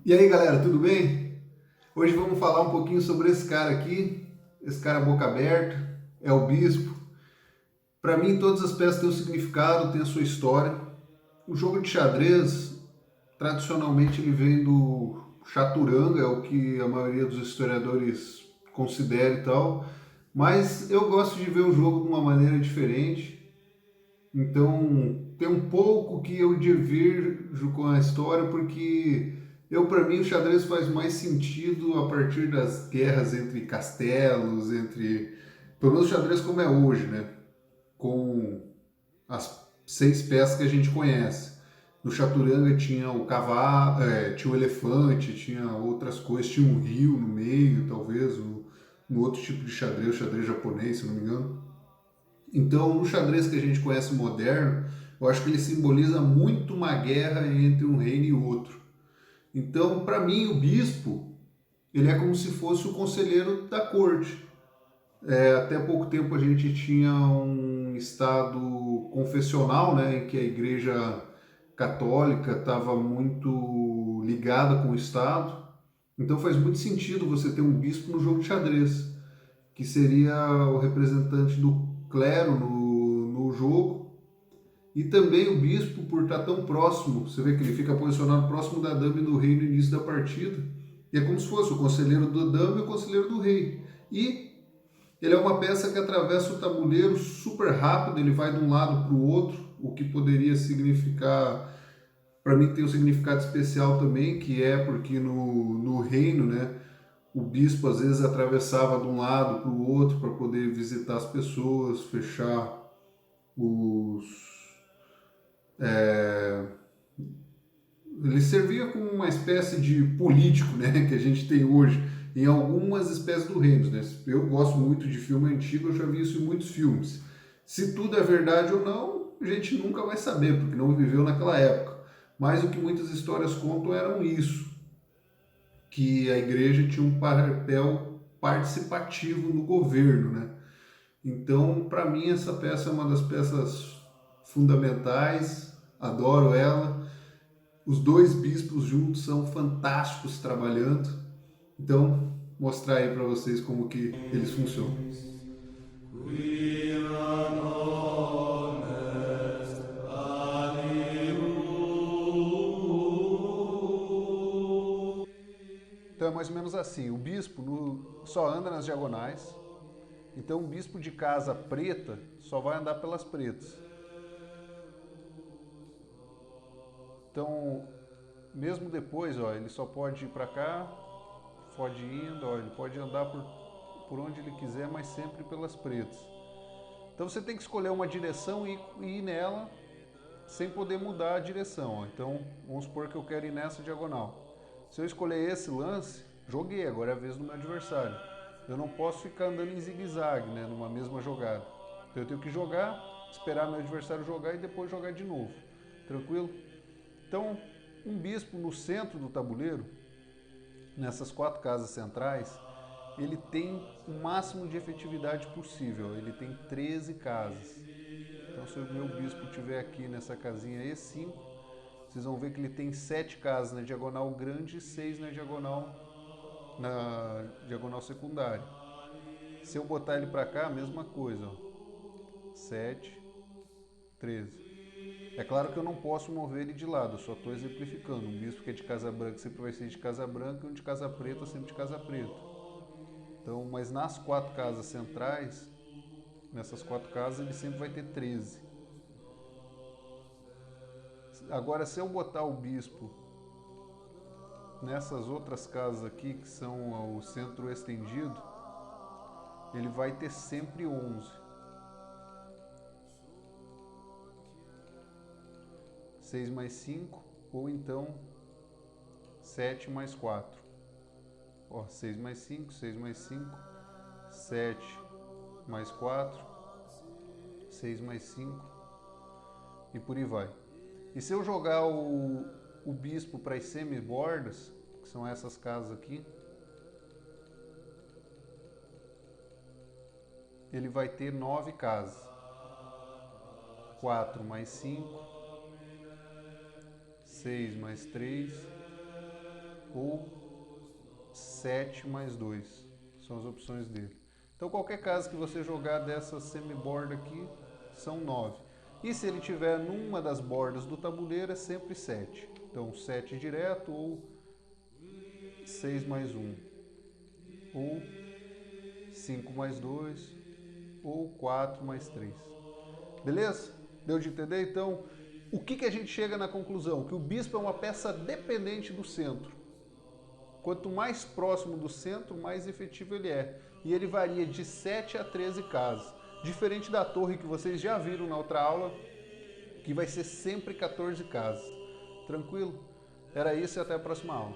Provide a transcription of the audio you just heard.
E aí galera, tudo bem? Hoje vamos falar um pouquinho sobre esse cara aqui, esse cara boca aberta, é o bispo. Para mim todas as peças têm um significado, têm a sua história. O jogo de xadrez, tradicionalmente ele vem do chaturanga, é o que a maioria dos historiadores considera e tal, mas eu gosto de ver o jogo de uma maneira diferente. Então, tem um pouco que eu divirjo com a história, porque para mim, o xadrez faz mais sentido a partir das guerras entre castelos, entre. Pelo menos o xadrez como é hoje, né? Com as 6 peças que a gente conhece. No chaturanga tinha o cavalo, tinha o elefante, tinha outras coisas, tinha um rio no meio, talvez, no outro tipo de xadrez, o xadrez japonês, se não me engano. Então, no xadrez que a gente conhece moderno, eu acho que ele simboliza muito uma guerra entre um reino e outro. Então, para mim, o bispo, ele é como se fosse o conselheiro da corte. Até pouco tempo a gente tinha um estado confessional, né, em que a igreja católica estava muito ligada com o estado. Então faz muito sentido você ter um bispo no jogo de xadrez, que seria o representante do clero no jogo. E também o bispo, por estar tão próximo, você vê que ele fica posicionado próximo da dama e do rei no início da partida. E é como se fosse o conselheiro do dama e o conselheiro do rei. E ele é uma peça que atravessa o tabuleiro super rápido, ele vai de um lado para o outro, o que poderia significar, para mim tem um significado especial também, que é porque no reino, né, o bispo às vezes atravessava de um lado para o outro para poder visitar as pessoas, fechar os ele servia como uma espécie de político, né, que a gente tem hoje em algumas espécies do reino, né? Eu gosto muito de filme antigo, eu já vi isso em muitos filmes. Se tudo é verdade ou não, a gente nunca vai saber, porque não viveu naquela época. Mas o que muitas histórias contam eram isso, que a igreja tinha um papel participativo no governo, né? Então, para mim, essa peça é uma das peças fundamentais, adoro ela. Os dois bispos juntos são fantásticos trabalhando. Então, mostrar aí para vocês como que eles funcionam. Então é mais ou menos assim, o bispo só anda nas diagonais, então o bispo de casa preta só vai andar pelas pretas. Então, mesmo depois, ó, ele só pode ir para cá, pode ir indo, ó, ele pode andar por onde ele quiser, mas sempre pelas pretas. Então você tem que escolher uma direção e ir nela sem poder mudar a direção. Ó. Então, vamos supor que eu quero ir nessa diagonal. Se eu escolher esse lance, joguei, agora é a vez do meu adversário. Eu não posso ficar andando em zigue-zague, né, numa mesma jogada. Então eu tenho que jogar, esperar meu adversário jogar e depois jogar de novo. Tranquilo? Então, um bispo no centro do tabuleiro, nessas 4 casas centrais, ele tem o máximo de efetividade possível. Ele tem 13 casas. Então, se o meu bispo estiver aqui nessa casinha E5, vocês vão ver que ele tem 7 casas na diagonal grande e 6 na diagonal secundária. Se eu botar ele para cá, a mesma coisa. Ó. 7, 13. É claro que eu não posso mover ele de lado, eu só estou exemplificando. Um bispo que é de casa branca sempre vai ser de casa branca e um de casa preta sempre de casa preta. Então, mas nas 4 casas centrais, nessas 4 casas, ele sempre vai ter 13. Agora, se eu botar o bispo nessas outras casas aqui, que são o centro estendido, ele vai ter sempre 11. 6 mais 5, ou então 7 mais 4. Ó, 6 mais 5, 6 mais 5, 7 mais 4, 6 mais 5 e por aí vai. E se eu jogar o bispo para as semi-bordas, que são essas casas aqui, ele vai ter 9 casas. 4 mais 5, 6 mais 3, ou 7 mais 2. São as opções dele. Então qualquer casa que você jogar dessa semi-borda aqui, são 9. E se ele tiver numa das bordas do tabuleiro, é sempre 7. Então 7 direto, ou 6 mais 1, ou 5 mais 2, ou 4 mais 3. Beleza? Deu de entender? Então, o que a gente chega na conclusão? Que o bispo é uma peça dependente do centro. Quanto mais próximo do centro, mais efetivo ele é. E ele varia de 7 a 13 casas. Diferente da torre que vocês já viram na outra aula, que vai ser sempre 14 casas. Tranquilo? Era isso e até a próxima aula.